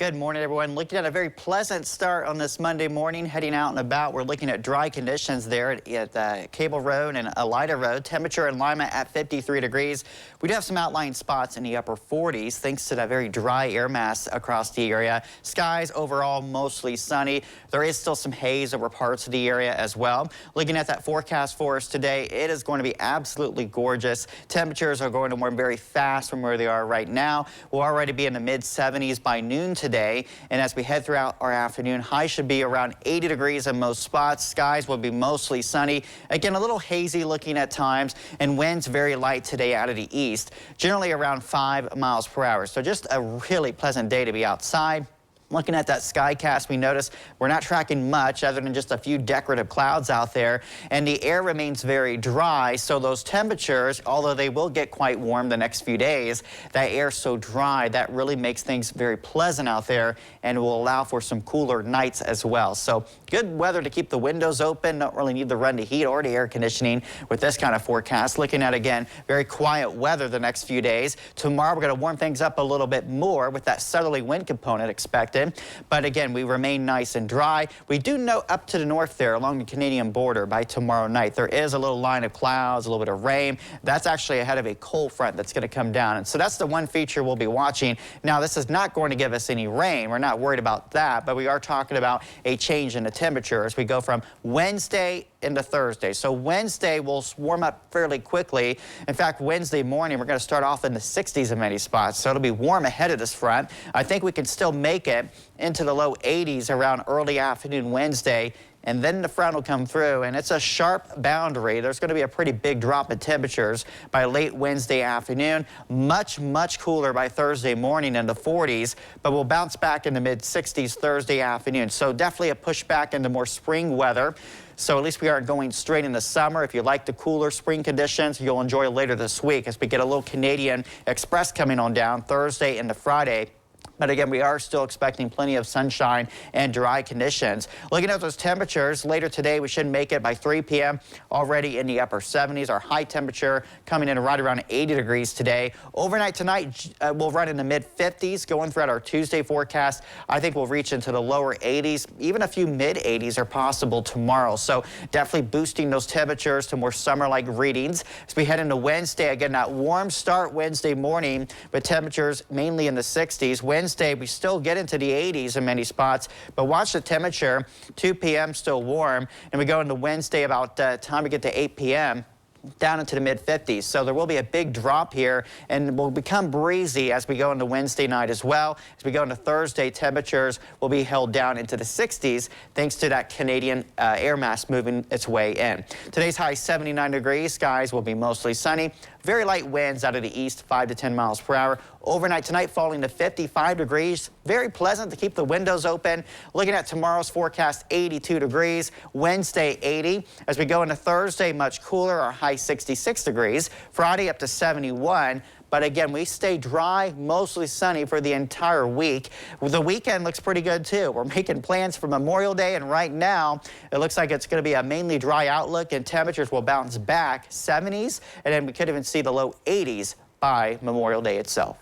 Good morning, everyone. Looking at a very pleasant start on this Monday morning, heading out and about. We're looking at dry conditions there at Cable Road and Elida Road. Temperature in Lima at 53 degrees. We do have some outlying spots in the upper 40s thanks to that very dry air mass across the area. Skies overall mostly sunny. There is still some haze over parts of the area as well. Looking at that forecast for us today, it is going to be absolutely gorgeous. Temperatures are going to warm very fast from where they are right now. We'll already be in the mid 70s by noon today. And as we head throughout our afternoon, highs should be around 80 degrees in most spots. Skies will be mostly sunny. Again, a little hazy looking at times, and winds very light today out of the east, generally around 5 miles per hour. So just a really pleasant day to be outside. Looking at that sky cast, we notice we're not tracking much other than just a few decorative clouds out there, and the air remains very dry, so those temperatures, although they will get quite warm the next few days, that air so dry, that really makes things very pleasant out there and will allow for some cooler nights as well. So good weather to keep the windows open, don't really need to run to heat or to air conditioning with this kind of forecast. Looking at, again, very quiet weather the next few days. Tomorrow we're going to warm things up a little bit more with that southerly wind component expected. But again, we remain nice and dry. We do know up to the north there along the Canadian border by tomorrow night, there is a little line of clouds, a little bit of rain. That's actually ahead of a cold front that's going to come down. And so that's the one feature we'll be watching. Now, this is not going to give us any rain. We're not worried about that, but we are talking about a change in the temperature as we go from Wednesday into Thursday. So Wednesday will warm up fairly quickly. In fact, Wednesday morning, we're going to start off in the 60s in many spots. So it'll be warm ahead of this front. I think we can still make it into the low 80s around early afternoon Wednesday. And then the front will come through, and it's a sharp boundary. There's going to be a pretty big drop in temperatures by late Wednesday afternoon. Much, much cooler by Thursday morning in the 40s, but we'll bounce back in the mid-60s Thursday afternoon. So definitely a push back into more spring weather. So at least we aren't going straight into summer. If you like the cooler spring conditions, you'll enjoy later this week as we get a little Canadian Express coming on down Thursday into Friday. But again, we are still expecting plenty of sunshine and dry conditions. Looking at those temperatures, later today we should make it by 3 p.m. already in the upper 70s. Our high temperature coming in right around 80 degrees today. Overnight tonight, we'll run in the mid-50s. Going throughout our Tuesday forecast, I think we'll reach into the lower 80s. Even a few mid-80s are possible tomorrow. So definitely boosting those temperatures to more summer-like readings. As we head into Wednesday, again, that warm start Wednesday morning, but temperatures mainly in the 60s. Wednesday, we still get into the 80s in many spots, but watch the temperature. 2 p.m. still warm, and we go into Wednesday about time to get to 8 p.m. down into the mid-50s. So there will be a big drop here, and will become breezy as we go into Wednesday night as well. As we go into Thursday, temperatures will be held down into the 60s thanks to that Canadian air mass moving its way in. Today's high 79 degrees. Skies will be mostly sunny. Very light winds out of the east, 5 to 10 miles per hour. Overnight tonight, falling to 55 degrees. Very pleasant to keep the windows open. Looking at tomorrow's forecast, 82 degrees. Wednesday, 80. As we go into Thursday, much cooler, our high 66 degrees. Friday up to 71. But again, we stay dry, mostly sunny for the entire week. The weekend looks pretty good too. We're making plans for Memorial Day, and right now it looks like it's going to be a mainly dry outlook, and temperatures will bounce back 70s, and then we could even see the low 80s by Memorial Day itself.